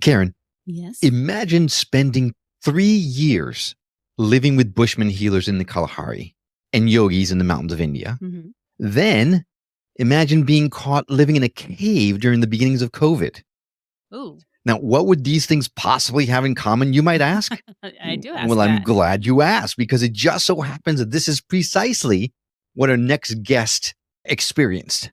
Karen, Yes. imagine spending 3 years living with Bushman healers in the Kalahari and yogis in the mountains of India. Mm-hmm. Then imagine being caught living in a cave during the beginnings of COVID. Ooh, Now, what would these things possibly have in common, you might ask? I do ask Well, I'm that. glad you asked, because it just so happens that this is precisely what our next guest experienced.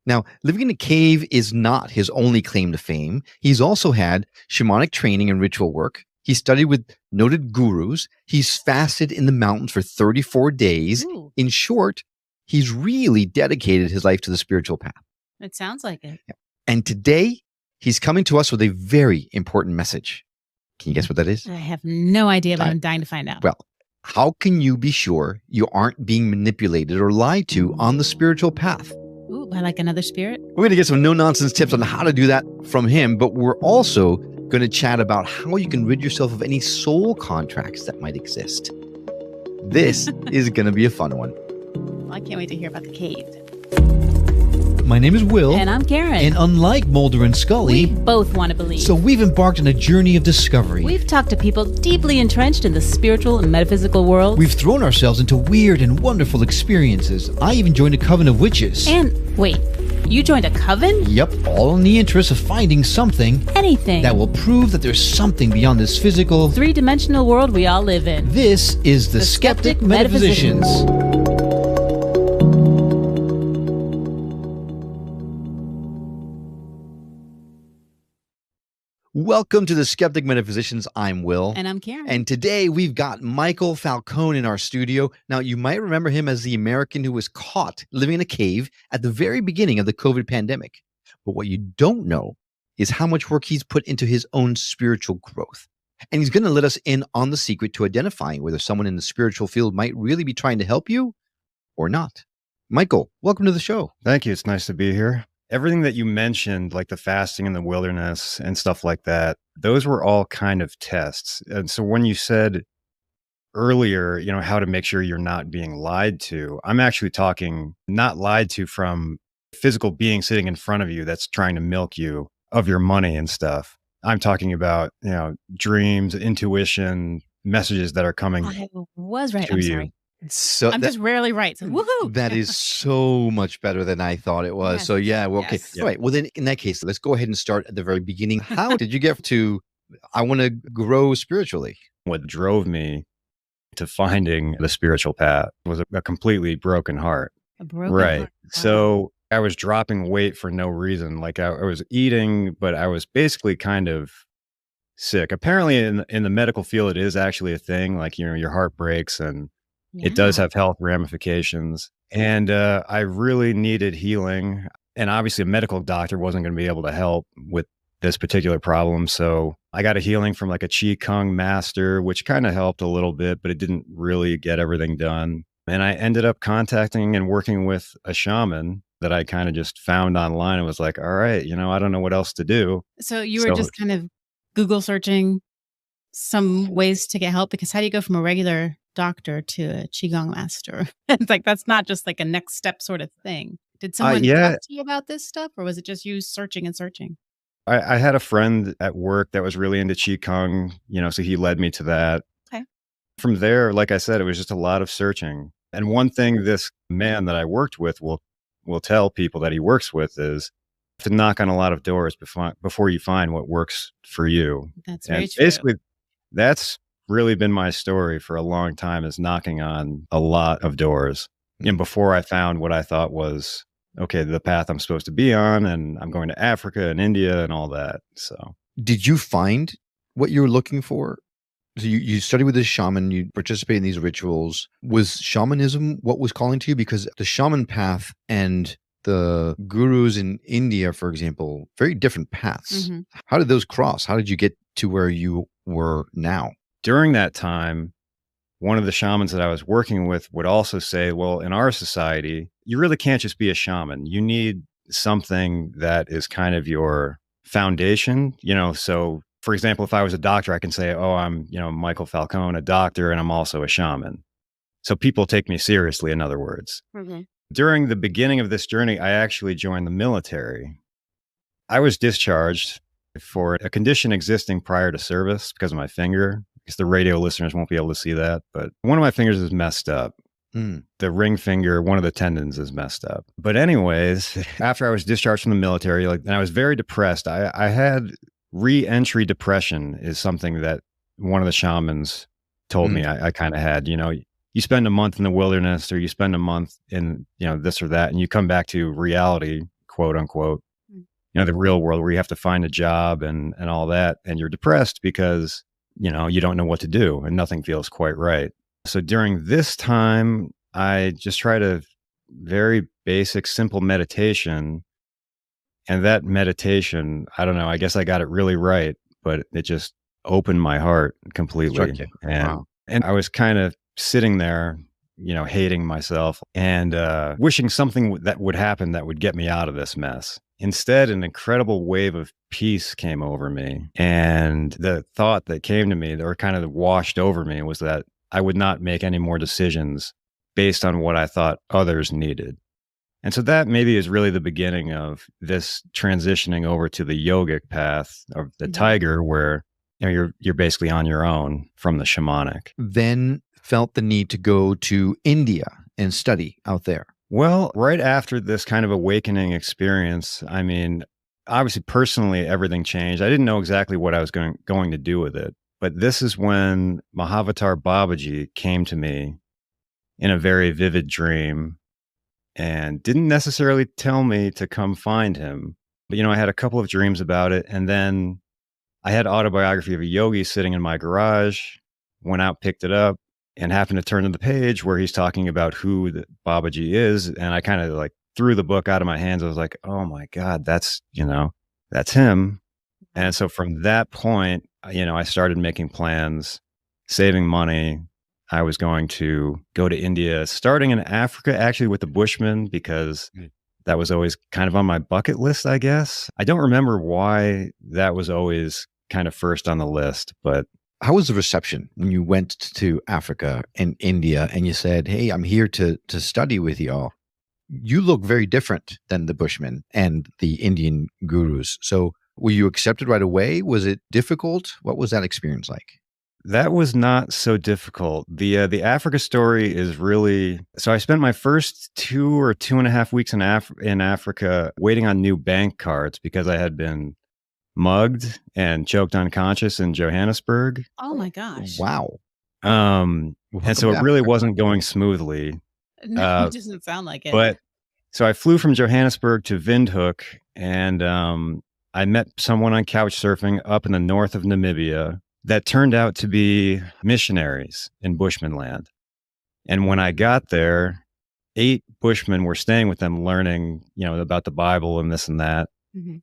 Now, living in a cave is not his only claim to fame. He's also had shamanic training and ritual work. He studied with noted gurus. He's fasted in the mountains for 34 days. Ooh, In short, he's really dedicated his life to the spiritual path. it sounds like it. And today, he's coming to us with a very important message. Can you guess what that is? I have no idea, but I'm dying to find out. Well, how can you be sure you aren't being manipulated or lied to on the spiritual path? Ooh, by like another spirit? We're going to get some no-nonsense tips on how to do that from him, but we're also going to chat about how you can rid yourself of any soul contracts that might exist. This is going to be a fun one. Well, I can't wait to hear about the cave. My name is Will. And I'm Karen. And unlike Mulder and Scully, we both want to believe. so we've embarked on a journey of discovery. We've talked to people deeply entrenched in the spiritual and metaphysical world. We've thrown ourselves into weird and wonderful experiences. I even joined a coven of witches. And wait, you joined a coven? Yep, all in the interest of finding something Anything. that will prove that there's something beyond this physical, three-dimensional world we all live in. This is the Skeptic Metaphysicians. Welcome to the Skeptic Metaphysicians. I'm Will. And I'm Karen. And today we've got Michael Falcone in our studio. Now, you might remember him as the American who was caught living in a cave at the very beginning of the COVID pandemic. But what you don't know is how much work he's put into his own spiritual growth. And he's going to let us in on the secret to identifying whether someone in the spiritual field might really be trying to help you or not. Michael, welcome to the show. Thank you. It's nice to be here. Everything that you mentioned, like the fasting in the wilderness and stuff like that, those were all kind of tests. And so when you said earlier, how to make sure you're not being lied to, I'm actually talking not lied to from a physical being sitting in front of you that's trying to milk you of your money and stuff. I'm talking about, dreams, intuition, messages that are coming I was right. to I'm you. sorry. So I'm just rarely right. So woohoo! that is so much better than I thought it was. Yes. So yeah, well, okay. Yes. All right. Well, then in that case, let's go ahead and start at the very beginning. How did you get to, I want to grow spiritually? What drove me to finding the spiritual path was a completely broken heart. A broken Right. heart. Wow. So I was dropping weight for no reason. Like I was eating, but I was basically kind of sick. Apparently in the medical field, it is actually a thing. Like, your heart breaks and it does have health ramifications. And I really needed healing. And obviously a medical doctor wasn't going to be able to help with this particular problem. So I got a healing from like a Qigong master, which kind of helped a little bit, but it didn't really get everything done. And I ended up contacting and working with a shaman that I kind of just found online and was like, all right, I don't know what else to do. So you were just kind of Google searching some ways to get help, because how do you go from a regular doctor to a Qigong master? It's like, that's not just like a next step sort of thing. Did someone talk to you about this stuff, or was it just you searching and searching? I had a friend at work that was really into Qigong, so he led me to that. Okay. From there, like I said, it was just a lot of searching. And one thing this man that I worked with will tell people that he works with is to knock on a lot of doors before you find what works for you. That's very true. Basically, that's really been my story for a long time, is knocking on a lot of doors. And before I found what I thought was, okay, the path I'm supposed to be on, and I'm going to Africa and India and all that. So Did you find what you were looking for? So you studied with this shaman, you participate in these rituals. Was shamanism what was calling to you? Because the shaman path and the gurus in India, for example, very different paths. Mm-hmm. How did those cross? How did you get to where you were now? During that time, one of the shamans that I was working with would also say, well, in our society, you really can't just be a shaman. You need something that is kind of your foundation, So for example, if I was a doctor, I can say, oh, I'm, Michael Falcone, a doctor, and I'm also a shaman. So people take me seriously, in other words. Mm-hmm. During the beginning of this journey, I actually joined the military. I was discharged for a condition existing prior to service because of my finger. Because the radio listeners won't be able to see that, but one of my fingers is messed up. The ring finger, one of the tendons is messed up. But anyways, after I was discharged from the military, and I was very depressed. I had re-entry depression is something that one of the shamans told me I kind of had. You spend a month in the wilderness or you spend a month in, this or that, and you come back to reality, quote unquote, the real world where you have to find a job and all that. And you're depressed because, you don't know what to do and nothing feels quite right. So during this time, I just tried a very basic, simple meditation. And that meditation, I don't know, I guess I got it really right, but it just opened my heart completely. And I was kind of sitting there, hating myself and wishing something that would happen that would get me out of this mess. Instead, an incredible wave of peace came over me. And the thought that came to me or kind of washed over me was that I would not make any more decisions based on what I thought others needed. And so that maybe is really the beginning of this transitioning over to the yogic path of the tiger, where you're basically on your own from the shamanic. Then felt the need to go to India and study out there. Well, right after this kind of awakening experience, obviously personally, everything changed. I didn't know exactly what I was going to do with it. But this is when Mahavatar Babaji came to me in a very vivid dream and didn't necessarily tell me to come find him. But, I had a couple of dreams about it. And then I had Autobiography of a Yogi sitting in my garage, went out, picked it up, and happened to turn to the page where he's talking about who the Babaji is. And I kind of threw the book out of my hands. I was like, oh my God, that's him. And so from that point, I started making plans, saving money. I was going to go to India, starting in Africa, actually with the Bushman, because that was always kind of on my bucket list, I guess. I don't remember why that was always kind of first on the list, but how was the reception when you went to Africa and India and you said, hey, I'm here to study with y'all? You look very different than the Bushman and the Indian gurus. So were you accepted right away? Was it difficult? What was that experience like? That was not so difficult. The Africa story is really, so I spent my first 2 or 2.5 weeks in Africa waiting on new bank cards because I had been mugged and choked unconscious in Johannesburg. Oh my gosh. Wow. And so it really wasn't going smoothly. No, it doesn't sound like it. But so I flew from Johannesburg to Windhoek, and I met someone on couch surfing up in the north of Namibia that turned out to be missionaries in Bushman land. And when I got there, 8 Bushmen were staying with them, learning, about the Bible and this and that. Mm-hmm.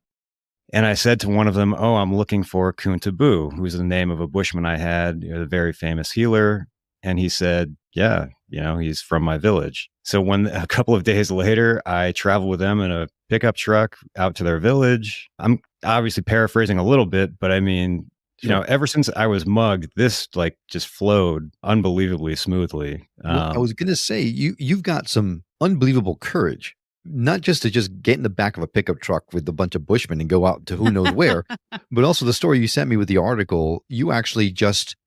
And I said to one of them, oh, I'm looking for Kuntabu, who's the name of a Bushman I had, a very famous healer. And he said, yeah, he's from my village. So when a couple of days later, I traveled with them in a pickup truck out to their village. I'm obviously paraphrasing a little bit, but ever since I was mugged, this just flowed unbelievably smoothly. Well, I was going to say, you've got some unbelievable courage. Not just to just get in the back of a pickup truck with a bunch of Bushmen and go out to who knows where, but also the story you sent me with the article, you actually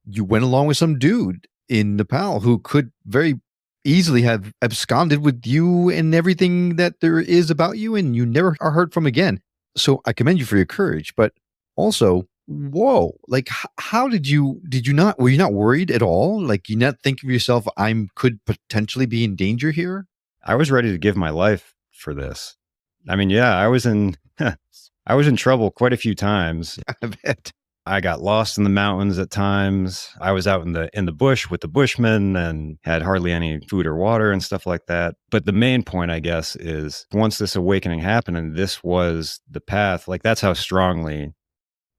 you went along with some dude in Nepal who could very easily have absconded with you and everything that there is about you, and you never are heard from again. So I commend you for your courage, but also, whoa, how were you not worried at all? You not think of yourself, could potentially be in danger here? I was ready to give my life for this. I was in trouble quite a few times. I bet. I got lost in the mountains at times. I was out in the bush with the Bushmen and had hardly any food or water and stuff like that. But the main point, I guess, is once this awakening happened and this was the path, that's how strongly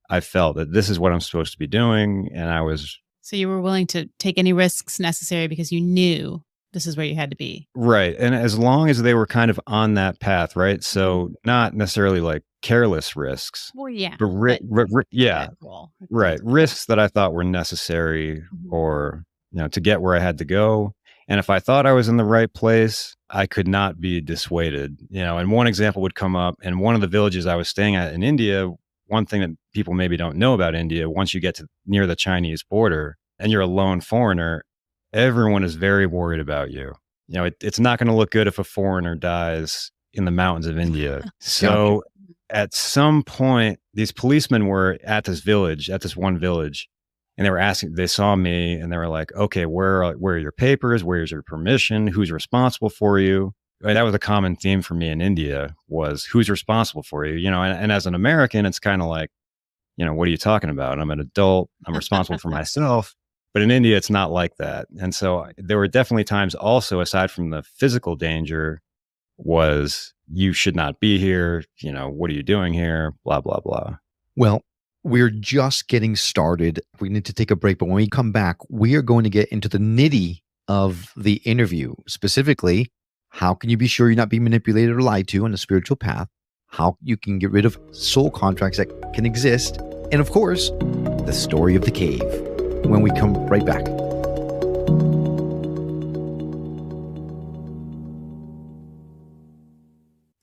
I felt that this is what I'm supposed to be doing. And I was... So you were willing to take any risks necessary because you knew this is where you had to be. Right. And as long as they were kind of on that path, right? So not necessarily careless risks. Well, yeah. But yeah. Right. Risks that I thought were necessary or, to get where I had to go. And if I thought I was in the right place, I could not be dissuaded. And one example would come up in one of the villages I was staying at in India. one thing that people maybe don't know about India, once you get to near the Chinese border and you're a lone foreigner, everyone is very worried about you. You know, it's not going to look good if a foreigner dies in the mountains of India. So at some point, these policemen were at this one village, and they were asking, they saw me and they were like, okay, where are your papers? Where's your permission? Who's responsible for you? And that was a common theme for me in India, was who's responsible for you? You know, and as an American, it's kind of like, you know, what are you talking about? I'm an adult. I'm responsible for myself. But in India, it's not like that. And so there were definitely times also, aside from the physical danger, was you should not be here. You know, what are you doing here? Blah, blah, blah. Well, we're just getting started. We need to take a break. But when we come back, we are going to get into the nitty of the interview. Specifically, how can you be sure you're not being manipulated or lied to on the spiritual path? How you can get rid of soul contracts that can exist. And of course, the story of the cave. When we come right back.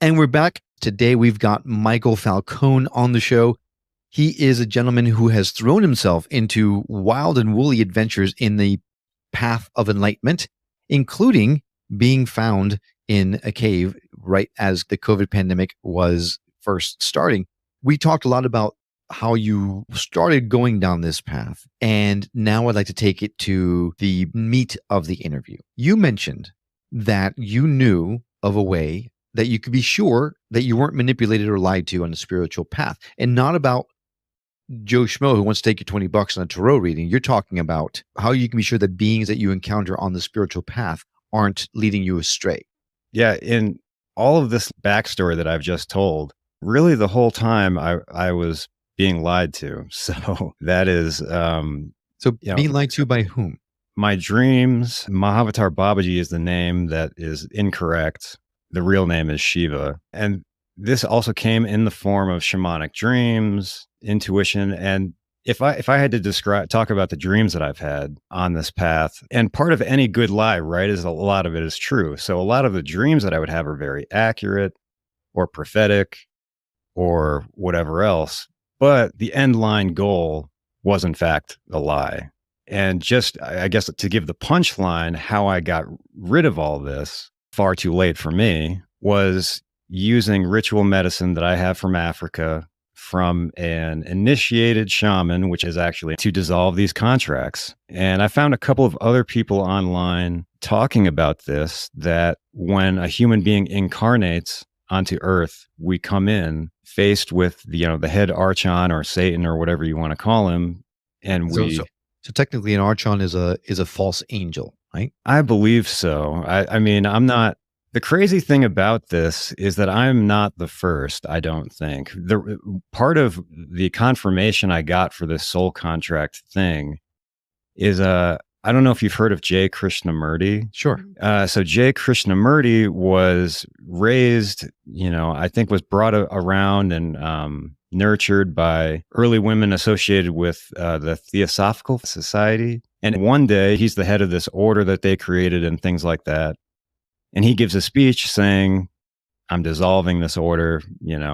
And we're back. Today we've got Michael Falcone on the show. He is a gentleman who has thrown himself into wild and woolly adventures in the path of enlightenment, including being found in a cave right as the COVID pandemic was first starting. We talked a lot about how you started going down this path. And now I'd like to take it to the meat of the interview. You mentioned that you knew of a way that you could be sure that you weren't manipulated or lied to on the spiritual path, and not about Joe Schmo who wants to take you $20 on a tarot reading. You're talking about how you can be sure that beings that you encounter on the spiritual path aren't leading you astray. Yeah. In all of this backstory that I've just told, really the whole time I was being lied to. So that is, being lied to by whom? My dreams. Mahavatar Babaji is the name that is incorrect. The real name is Shiva. And this also came in the form of shamanic dreams, intuition. And if I had to talk about the dreams that I've had on this path, and part of any good lie, right, is a lot of it is true. So a lot of the dreams that I would have are very accurate or prophetic or whatever else. But the end line goal was, in fact, a lie. And just, I guess, to give the punchline, how I got rid of all this, far too late for me, was using ritual medicine that I have from Africa, from an initiated shaman, which is actually to dissolve these contracts. And I found a couple of other people online talking about this, that when a human being incarnates onto Earth, we come in faced with the head archon or Satan or whatever you want to call him, and so technically an archon is a false angel, right? I believe so. I mean, I'm not. The crazy thing about this is that I'm not the first. I don't think. The part of the confirmation I got for this soul contract thing is I don't know if you've heard of J. Krishnamurti. Sure. So J. Krishnamurti was raised, I think was brought around and nurtured by early women associated with the Theosophical Society. And one day he's the head of this order that they created and things like that. And he gives a speech saying, I'm dissolving this order,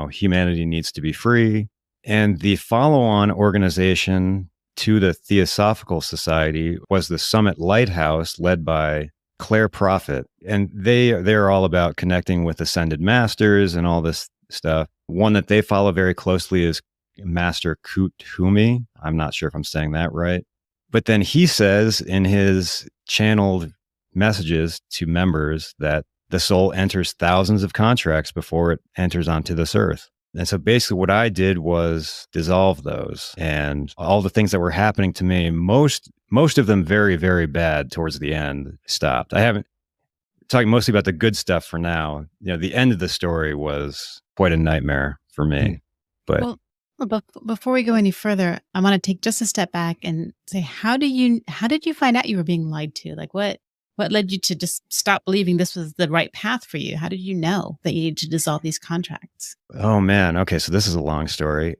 humanity needs to be free. And the follow-on organization to the Theosophical Society was the Summit Lighthouse, led by Claire Prophet. And they're all about connecting with ascended masters and all this stuff. One that they follow very closely is Master Kuthumi. I'm not sure if I'm saying that right. But then he says in his channeled messages to members that the soul enters thousands of contracts before it enters onto this earth. And so basically what I did was dissolve those, and all the things that were happening to me, most of them very, very bad towards the end, stopped. I haven't talking mostly about the good stuff for now. The end of the story was quite a nightmare for me. But before we go any further, I want to take just a step back and say, how did you find out you were being lied to? Like what led you to just stop believing this was the right path for you? How did you know that you needed to dissolve these contracts? Oh, man. Okay. So this is a long story.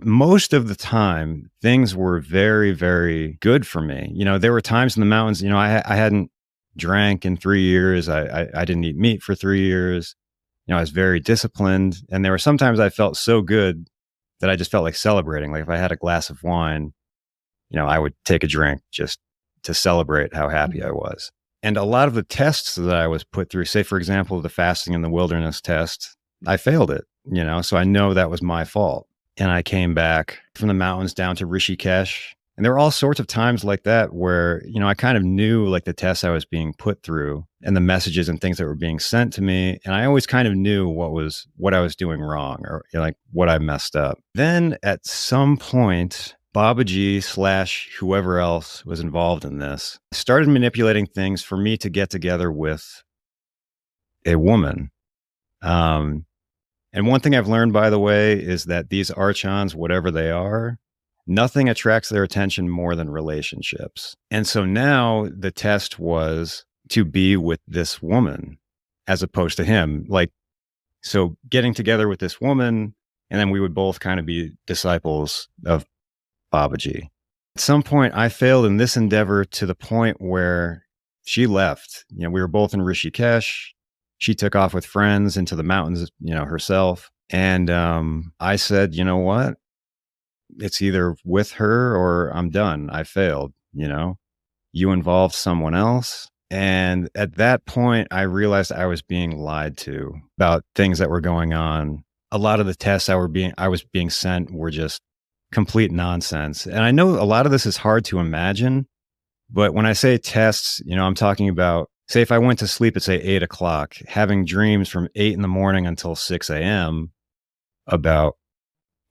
Most of the time, things were very, very good for me. There were times in the mountains, I hadn't drank in 3 years. I didn't eat meat for 3 years. I was very disciplined. And there were sometimes I felt so good that I just felt like celebrating. Like if I had a glass of wine, I would take a drink just to celebrate how happy I was. And a lot of the tests that I was put through, say, for example, the fasting in the wilderness test, I failed it, so I know that was my fault. And I came back from the mountains down to Rishikesh. And there were all sorts of times like that where, I kind of knew like the tests I was being put through and the messages and things that were being sent to me. And I always kind of knew what I was doing wrong or like what I messed up. Then at some point, Babaji / whoever else was involved in this started manipulating things for me to get together with a woman. And one thing I've learned, by the way, is that these archons, whatever they are, nothing attracts their attention more than relationships. And so now the test was to be with this woman as opposed to him. Like, so getting together with this woman, and then we would both kind of be disciples of Babaji. At some point, I failed in this endeavor to the point where she left. We were both in Rishikesh. She took off with friends into the mountains, herself. And I said, you know what? It's either with her or I'm done. I failed, You involved someone else. And at that point, I realized I was being lied to about things that were going on. A lot of the tests I was being sent were just complete nonsense. And I know a lot of this is hard to imagine, but when I say tests, I'm talking about, say, if I went to sleep at, say, 8 o'clock, having dreams from 8 in the morning until 6 a.m. about,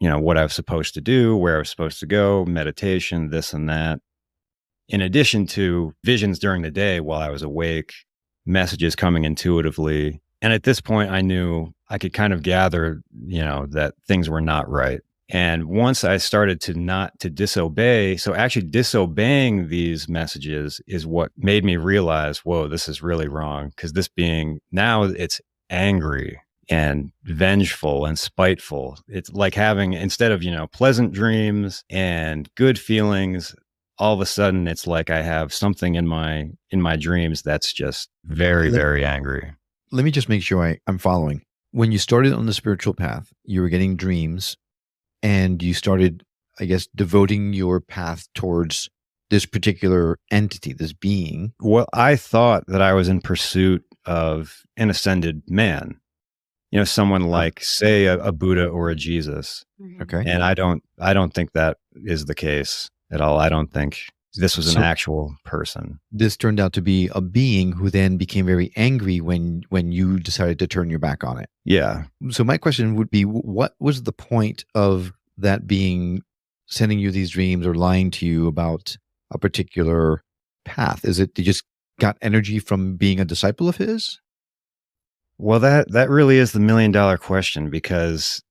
what I was supposed to do, where I was supposed to go, meditation, this and that. In addition to visions during the day while I was awake, messages coming intuitively. And at this point, I knew I could kind of gather, that things were not right. And once I started to disobey, so actually disobeying these messages is what made me realize, whoa, this is really wrong. Because this being, now it's angry and vengeful and spiteful. It's like having, instead of, pleasant dreams and good feelings, all of a sudden it's like I have something in my dreams that's just very, very angry. Let me just make sure I'm following. When you started on the spiritual path, you were getting dreams. And you started, I guess, devoting your path towards this particular entity, this being. Well, I thought that I was in pursuit of an ascended man, someone like, say, a Buddha or a Jesus. Okay. And I don't think that is the case at all. I don't think this was an actual person. This turned out to be a being who then became very angry when you decided to turn your back on it. Yeah. So my question would be, what was the point of that being sending you these dreams or lying to you about a particular path? Is it you just got energy from being a disciple of his? Well, that really is the $1 million question, because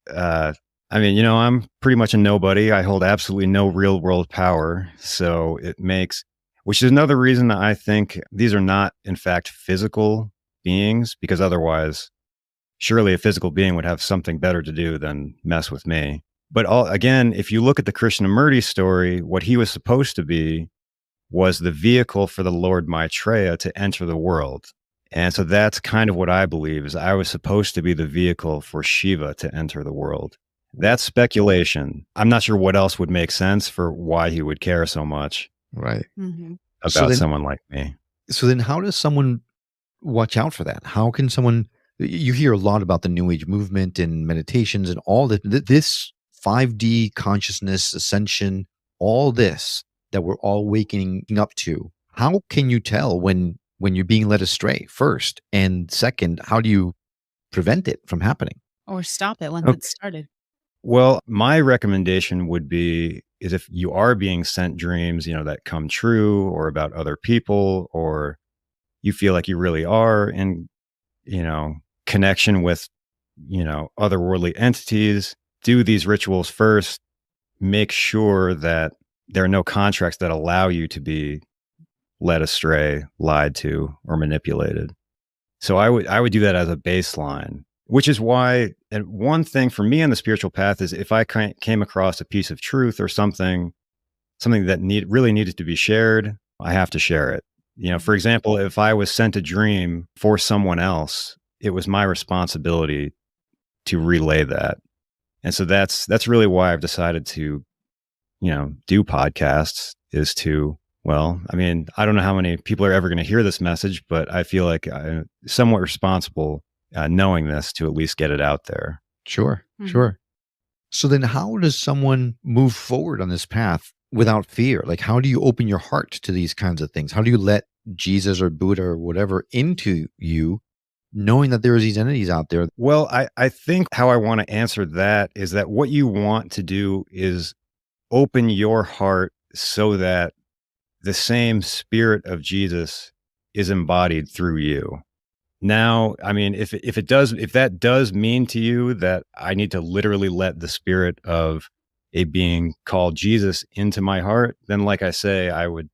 I'm pretty much a nobody. I hold absolutely no real world power. So which is another reason I think these are not, in fact, physical beings, because otherwise, surely a physical being would have something better to do than mess with me. But again, if you look at the Krishnamurti story, what he was supposed to be was the vehicle for the Lord Maitreya to enter the world. And so that's kind of what I believe, is I was supposed to be the vehicle for Shiva to enter the world. That's speculation. I'm not sure what else would make sense for why he would care so much right about someone like me. So then how does someone watch out for that? How can someone, you hear a lot about the New Age movement and meditations and all that, this 5D consciousness, ascension, all this that we're all waking up to. How can you tell when you're being led astray, first? And second, how do you prevent it from happening? Or stop it once it's started? Well, my recommendation would be is if you are being sent dreams, that come true, or about other people, or you feel like you really are in, connection with, otherworldly entities, do these rituals first. Make sure that there are no contracts that allow you to be led astray, lied to, or manipulated. So I would do that as a baseline. Which is why, and one thing for me on the spiritual path is if I came across a piece of truth or something that really needed to be shared, I have to share it. For example, if I was sent a dream for someone else, it was my responsibility to relay that. And so that's really why I've decided to, do podcasts, is to, well, I mean, I don't know how many people are ever going to hear this message, but I feel like I'm somewhat responsible knowing this to at least get it out there. Sure, sure. So then how does someone move forward on this path without fear? Like, how do you open your heart to these kinds of things? How do you let Jesus or Buddha or whatever into you, knowing that there are these entities out there? Well, I think how I want to answer that is that what you want to do is open your heart so that the same spirit of Jesus is embodied through you. Now, I mean, if that does mean to you that I need to literally let the spirit of a being called Jesus into my heart, then like I say, I would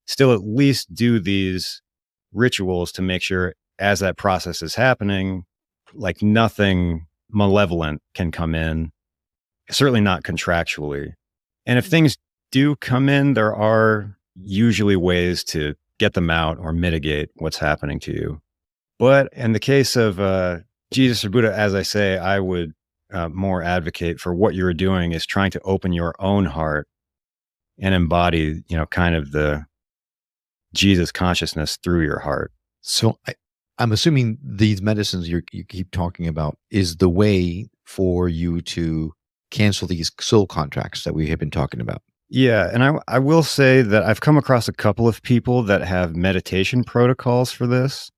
still at least do these rituals to make sure as that process is happening, like nothing malevolent can come in, certainly not contractually. And if things do come in, there are usually ways to get them out or mitigate what's happening to you. But in the case of Jesus or Buddha, as I say, I would more advocate for what you're doing is trying to open your own heart and embody, kind of the Jesus consciousness through your heart. So I'm assuming these medicines you keep talking about is the way for you to cancel these soul contracts that we have been talking about. Yeah. And I will say that I've come across a couple of people that have meditation protocols for this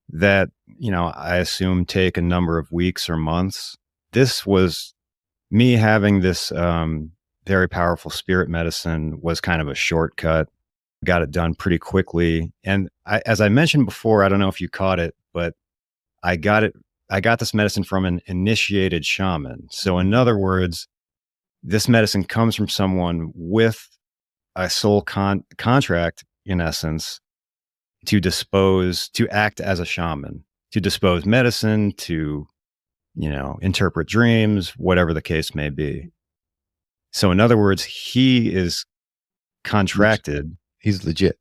that, I assume take a number of weeks or months. This was me having this very powerful spirit medicine was kind of a shortcut. Got it done pretty quickly. And as I mentioned before, I don't know if you caught it, but I got this medicine from an initiated shaman. So in other words, this medicine comes from someone with a soul contract, in essence, to act as a shaman, to dispose medicine, to, interpret dreams, whatever the case may be. So in other words, he is contracted. He's legit.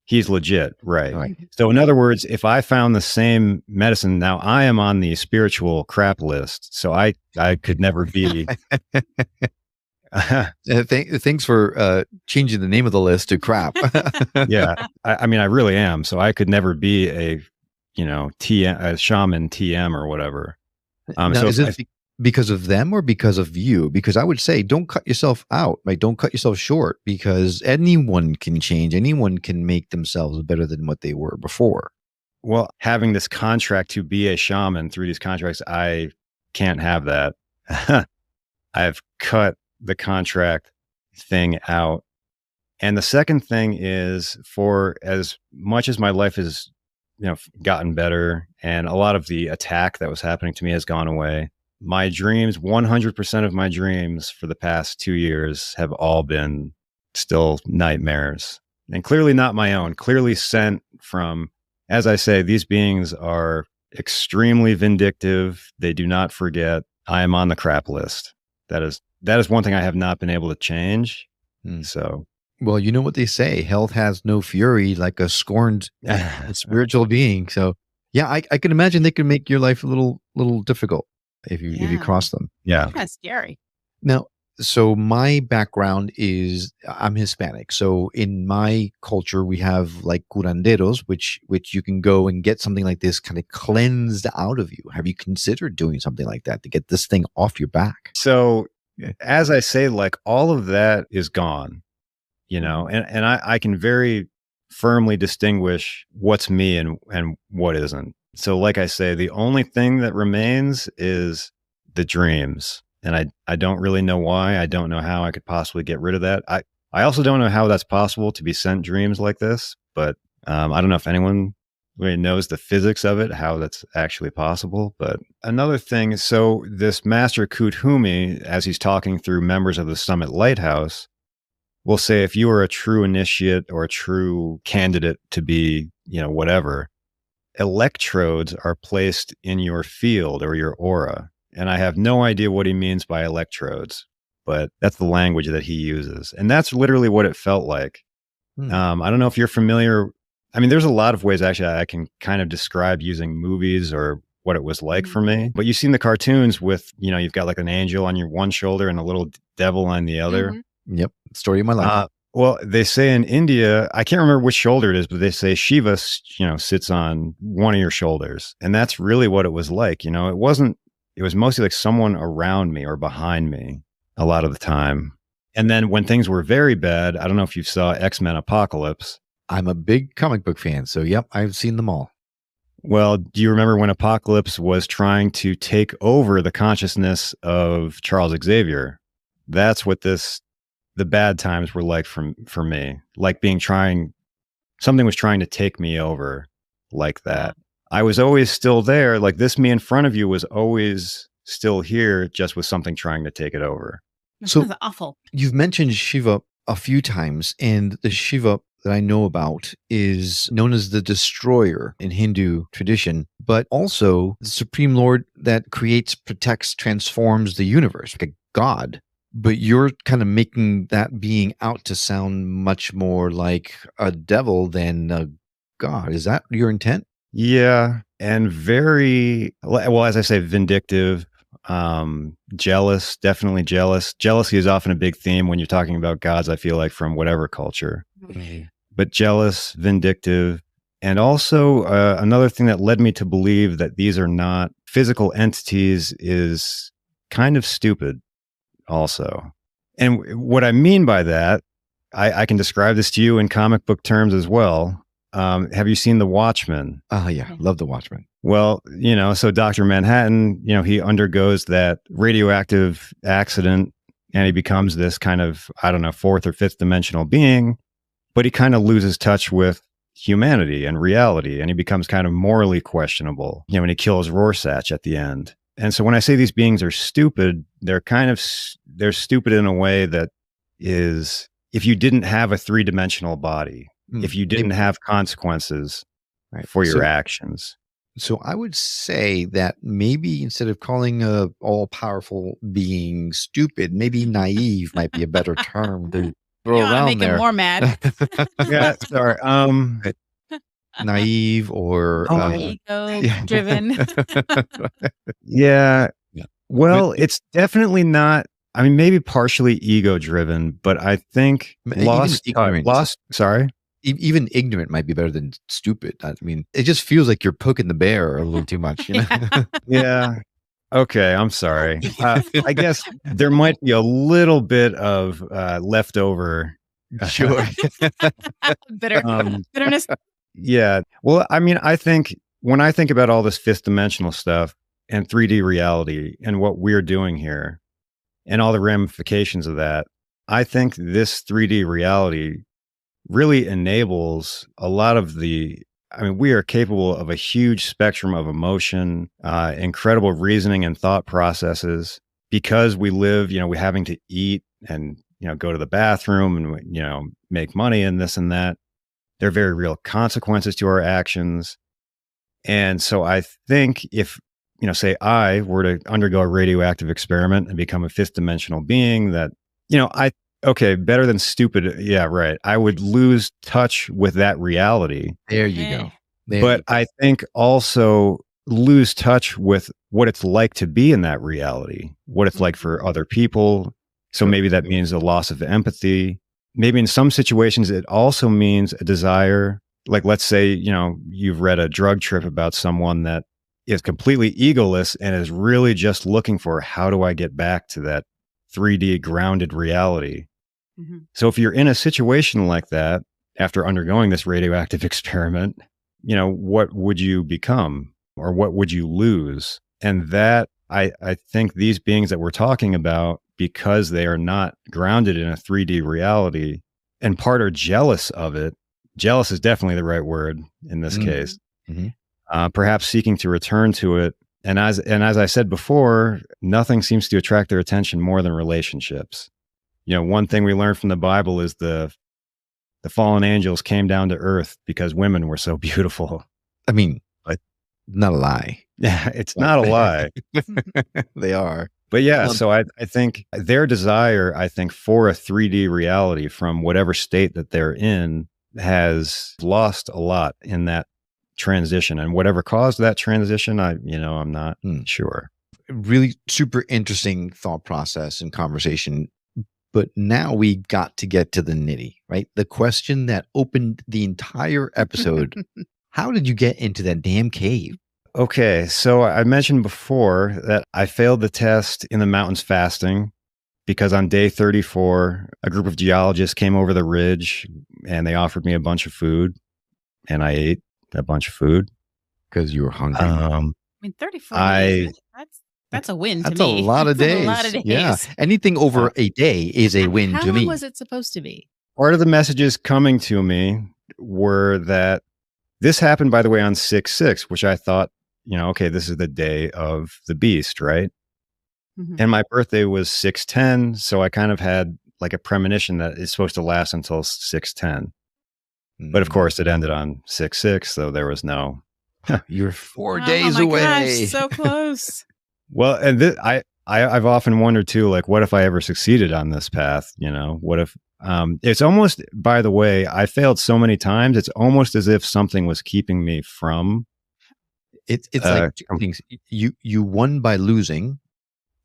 He's legit, right. Right. So in other words, if I found the same medicine, now I am on the spiritual crap list, so I could never be. Thanks for changing the name of the list to crap. Yeah, I mean, I really am. So I could never be a shaman TM or whatever. Now, so is it because of them or because of you? Because I would say don't cut yourself out, right? Don't cut yourself short, because anyone can change. Anyone can make themselves better than what they were before. Well, having this contract to be a shaman through these contracts, I can't have that. I've cut the contract thing out. And the second thing is, for as much as my life has, gotten better and a lot of the attack that was happening to me has gone away, my dreams, 100% of my dreams for the past 2 years have all been still nightmares, and clearly not my own, clearly sent from, as I say, these beings are extremely vindictive. They do not forget. I am on the crap list. That is one thing I have not been able to change. So, well, you know what they say, health has no fury like a scorned spiritual being. So yeah, I can imagine they can make your life a little difficult if you cross them. Yeah. Kind of scary. Now, so my background is I'm Hispanic. So in my culture, we have like curanderos, which you can go and get something like this kind of cleansed out of you. Have you considered doing something like that to get this thing off your back? So as I say, like all of that is gone, and I can very firmly distinguish what's me and what isn't. So like I say, the only thing that remains is the dreams. And I don't really know why. I don't know how I could possibly get rid of that. I also don't know how that's possible to be sent dreams like this, but I don't know if anyone really knows the physics of it, how that's actually possible. But another thing, so this Master Kuthumi, as he's talking through members of the Summit Lighthouse, will say if you are a true initiate or a true candidate to be, whatever, electrodes are placed in your field or your aura. And I have no idea what he means by electrodes, but that's the language that he uses. And that's literally what it felt like. I don't know if you're familiar. I mean, there's a lot of ways actually I can kind of describe using movies or what it was like for me. But you've seen the cartoons with, you've got like an angel on your one shoulder and a little devil on the other. Yep. Story of my life. Well, they say in India, I can't remember which shoulder it is, but they say Shiva, sits on one of your shoulders. And that's really what it was like. It was mostly like someone around me or behind me a lot of the time. And then when things were very bad, I don't know if you saw X-Men Apocalypse. I'm a big comic book fan. So, yep, I've seen them all. Well, do you remember when Apocalypse was trying to take over the consciousness of Charles Xavier? That's what the bad times were like for me, like something was trying to take me over like that. I was always still there. Like this me in front of you was always still here, just with something trying to take it over. That sounds awful. You've mentioned Shiva a few times, and the Shiva that I know about is known as the destroyer in Hindu tradition, but also the supreme lord that creates, protects, transforms the universe, like a god. But you're kind of making that being out to sound much more like a devil than a god. Is that your intent? Yeah. And very, well, as I say, vindictive, jealous, definitely jealous. Jealousy is often a big theme when you're talking about gods, I feel like, from whatever culture. Mm-hmm. But jealous, vindictive. And also another thing that led me to believe that these are not physical entities is kind of stupid. Also. And what I mean by that, I can describe this to you in comic book terms as well. Have you seen The Watchmen? Oh, yeah. Love The Watchmen. Well, so Dr. Manhattan, he undergoes that radioactive accident and he becomes this kind of, I don't know, fourth or fifth dimensional being, but he kind of loses touch with humanity and reality. And he becomes kind of morally questionable, when he kills Rorschach at the end. And so when I say these beings are stupid, they're stupid in a way that is, if you didn't have a three-dimensional body, if you didn't have consequences for your actions. So I would say that maybe instead of calling a all-powerful being stupid, maybe naive might be a better term to throw around make there. him more mad. Yeah, sorry. Naive or ego-driven. Yeah. Well, it's definitely not. I mean, maybe partially ego-driven, but I think Sorry. Even ignorant might be better than stupid. I mean, it just feels like you're poking the bear a little too much. Yeah. Okay, I'm sorry. I guess there might be a little bit of leftover. Sure. Bitterness. Yeah. Well, I mean, I think when I think about all this fifth dimensional stuff and 3D reality and what we're doing here and all the ramifications of that, I think this 3D reality really enables a lot of we are capable of a huge spectrum of emotion, incredible reasoning and thought processes because we live, we're having to eat and, go to the bathroom and, make money and this and that. There are very real consequences to our actions. And so I think if, say I were to undergo a radioactive experiment and become a fifth dimensional being that, okay, better than stupid. Yeah, right. I would lose touch with that reality. There you go. But I think also lose touch with what it's like to be in that reality, what it's like for other people. So maybe that means a loss of empathy. Maybe in some situations, it also means a desire. Like, let's say, you've read a drug trip about someone that is completely egoless and is really just looking for, how do I get back to that 3D grounded reality? Mm-hmm. So if you're in a situation like that, after undergoing this radioactive experiment, what would you become or what would you lose? And that, I think these beings that we're talking about, because they are not grounded in a 3D reality and part are jealous of it. Jealous is definitely the right word in this case. Mm-hmm. Perhaps seeking to return to it. And as I said before, nothing seems to attract their attention more than relationships. One thing we learned from the Bible is the fallen angels came down to earth because women were so beautiful. I mean, not a lie. Yeah, it's not a lie. They are. But yeah, so I think their desire, for a 3D reality from whatever state that they're in has lost a lot in that transition, and whatever caused that transition, I'm not sure. Really super interesting thought process and conversation. But now we got to get to the nitty, right? The question that opened the entire episode. How did you get into that damn cave? Okay, so I mentioned before that I failed the test in the mountains fasting because on day 34, a group of geologists came over the ridge and they offered me a bunch of food, and I ate a bunch of food. Because you were hungry. I mean, 34 days, that's a win to me. That's a lot of days. A lot of days. Yeah. Anything over a day is a win to me. How long was it supposed to be? Part of the messages coming to me were that this happened, by the way, on 6/6, which I thought, okay, this is the day of the beast, right? Mm-hmm. And my birthday was 6/10. So I kind of had like a premonition that it's supposed to last until 6/10. But of course, it ended on 6/6. So there was no. You're 4 days away. Gosh, so close. Well, and I've often wondered too, like, what if I ever succeeded on this path? What if it's almost, by the way, I failed so many times. It's almost as if something was keeping me from. It's like two things. You won by losing.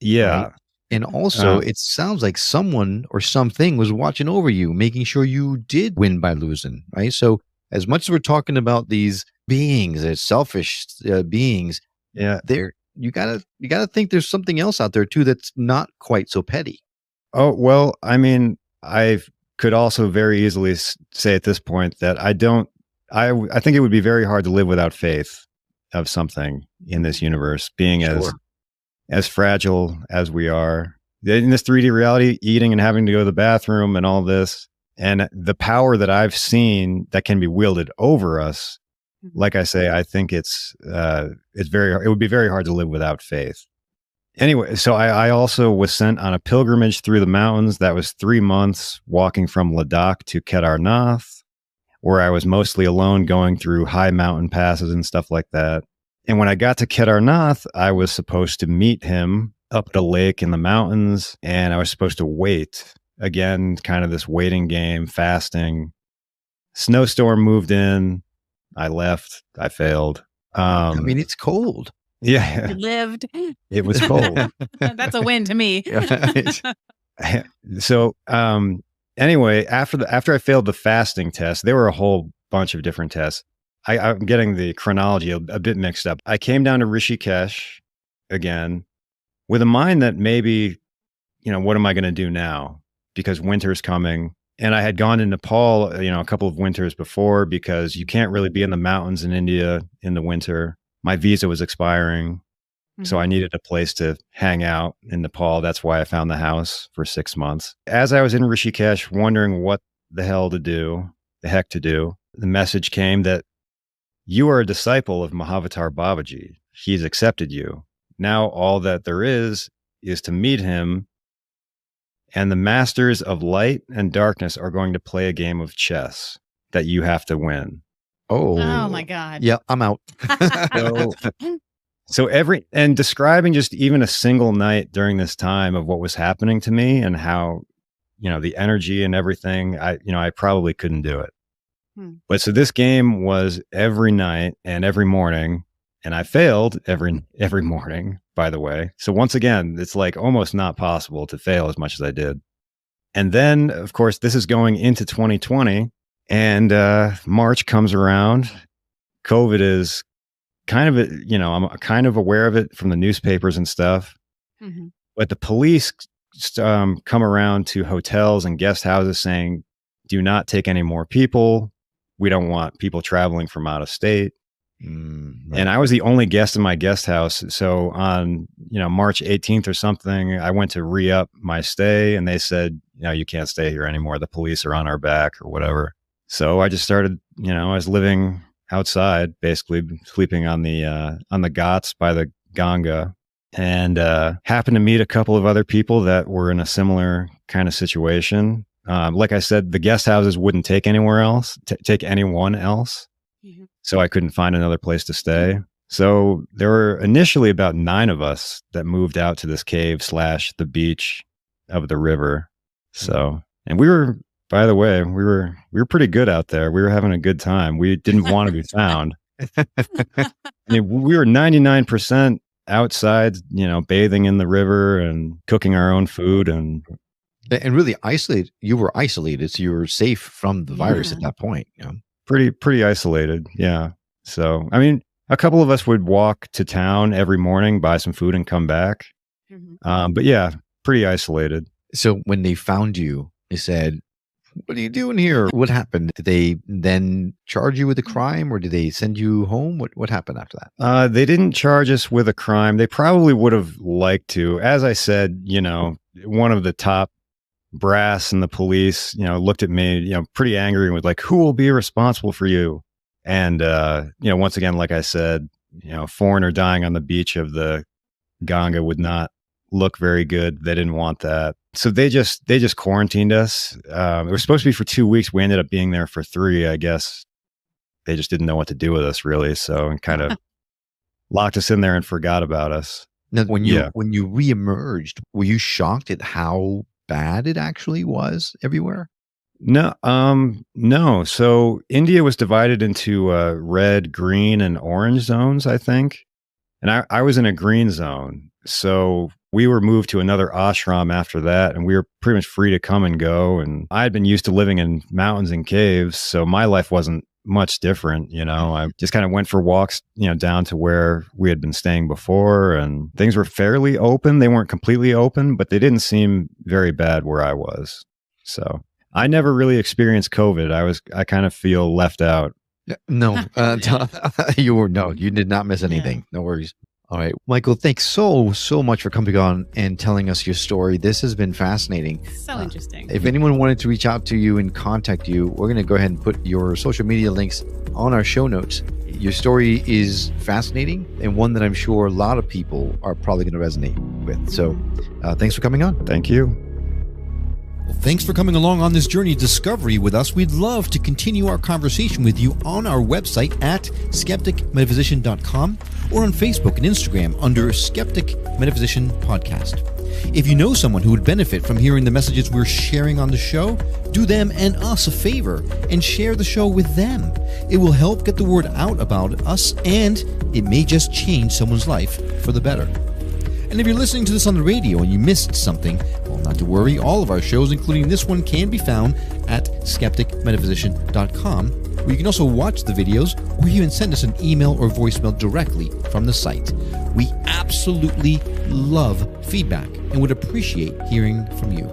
Yeah. Right? And also it sounds like someone or something was watching over you, making sure you did win by losing. Right. So as much as we're talking about these beings, as selfish beings, you gotta think there's something else out there too that's not quite so petty. Oh, well, I mean, I could also very easily say at this point that I think it would be very hard to live without faith of something in this universe, being as fragile as we are in this 3D reality, eating and having to go to the bathroom and all this, and the power that I've seen that can be wielded over us. Like I say, I think it would be very hard to live without faith. Anyway, so I also was sent on a pilgrimage through the mountains. That was 3 months walking from Ladakh to Kedarnath, where I was mostly alone going through high mountain passes and stuff like that. And when I got to Kedarnath, I was supposed to meet him up at a lake in the mountains, and I was supposed to wait. Again, kind of this waiting game, fasting. Snowstorm moved in. I left. I failed. I mean, it's cold. Yeah. You lived. It was cold. That's a win to me. So, anyway, after I failed the fasting test, there were a whole bunch of different tests. I'm getting the chronology a bit mixed up. I came down to Rishikesh again with a mind that maybe, what am I going to do now? Because winter's coming. And I had gone to Nepal, a couple of winters before, because you can't really be in the mountains in India in the winter. My visa was expiring. So I needed a place to hang out in Nepal. That's why I found the house for 6 months. As I was in Rishikesh, wondering what the heck to do, the message came that you are a disciple of Mahavatar Babaji. He's accepted you. Now all that there is to meet him, and the masters of light and darkness are going to play a game of chess that you have to win. Oh my God. Yeah, I'm out. So and describing just even a single night during this time of what was happening to me and how, the energy and everything, I probably couldn't do it. But so this game was every night and every morning, and I failed every morning, by the way. So once again, it's like almost not possible to fail as much as I did. And then, of course, this is going into 2020, and March comes around. COVID is kind of, I'm kind of aware of it from the newspapers and stuff. But the police come around to hotels and guest houses saying, do not take any more people. We don't want people traveling from out of state. Right. And I was the only guest in my guest house. So on, March 18th or something, I went to re-up my stay, and they said, you can't stay here anymore. The police are on our back or whatever. So I just started, I was living outside, basically sleeping on the ghats by the Ganga, and happened to meet a couple of other people that were in a similar kind of situation. Like I said, the guest houses wouldn't take anyone else. So I couldn't find another place to stay. So there were initially about 9 of us that moved out to this cave / the beach of the river. So, and we were, by the way, we were pretty good out there. We were having a good time. We didn't want to be found. I mean, we were 99% outside, bathing in the river and cooking our own food. And really isolated. You were isolated, so you were safe from the virus at Yeah. that point. pretty isolated. Yeah. So, I mean, a couple of us would walk to town every morning, buy some food and come back. But yeah, pretty isolated. So when they found you, they said, "What are you doing here? What happened? Did they then charge you with a crime, or did they send you home? What happened after that?" They didn't charge us with a crime. They probably would have liked to. As I said, one of the top brass in the police, looked at me, pretty angry and was like, "Who will be responsible for you?" And, once again, like I said, a foreigner dying on the beach of the Ganga would not look very good. They didn't want that. So they just quarantined us. It was supposed to be for 2 weeks. We ended up being there for 3, I guess. They just didn't know what to do with us, really. So, and kind of locked us in there and forgot about us. Now, when you reemerged, were you shocked at how bad it actually was everywhere? No. No. So India was divided into red, green, and orange zones, I think. And I was in a green zone. So we were moved to another ashram after that, and we were pretty much free to come and go. And I had been used to living in mountains and caves, so my life wasn't much different. I just kind of went for walks, down to where we had been staying before, and things were fairly open. They weren't completely open, but they didn't seem very bad where I was. So I never really experienced COVID. I kind of feel left out. No, you did not miss anything. No worries. All right, Michael, thanks so much for coming on and telling us your story. This has been fascinating. So interesting. If anyone wanted to reach out to you and contact you, we're going to go ahead and put your social media links on our show notes. Your story is fascinating and one that I'm sure a lot of people are probably going to resonate with. So thanks for coming on. Thank you. Well, thanks for coming along on this journey of discovery with us. We'd love to continue our conversation with you on our website at skepticmetaphysician.com or on Facebook and Instagram under Skeptic Metaphysician Podcast. If you know someone who would benefit from hearing the messages we're sharing on the show, do them and us a favor and share the show with them. It will help get the word out about us, and it may just change someone's life for the better. And if you're listening to this on the radio and you missed something, well, not to worry. All of our shows, including this one, can be found at skepticmetaphysician.com, where you can also watch the videos or even send us an email or voicemail directly from the site. We absolutely love feedback and would appreciate hearing from you.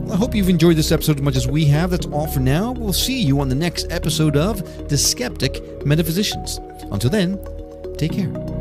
Well, I hope you've enjoyed this episode as much as we have. That's all for now. We'll see you on the next episode of The Skeptic Metaphysicians. Until then, take care.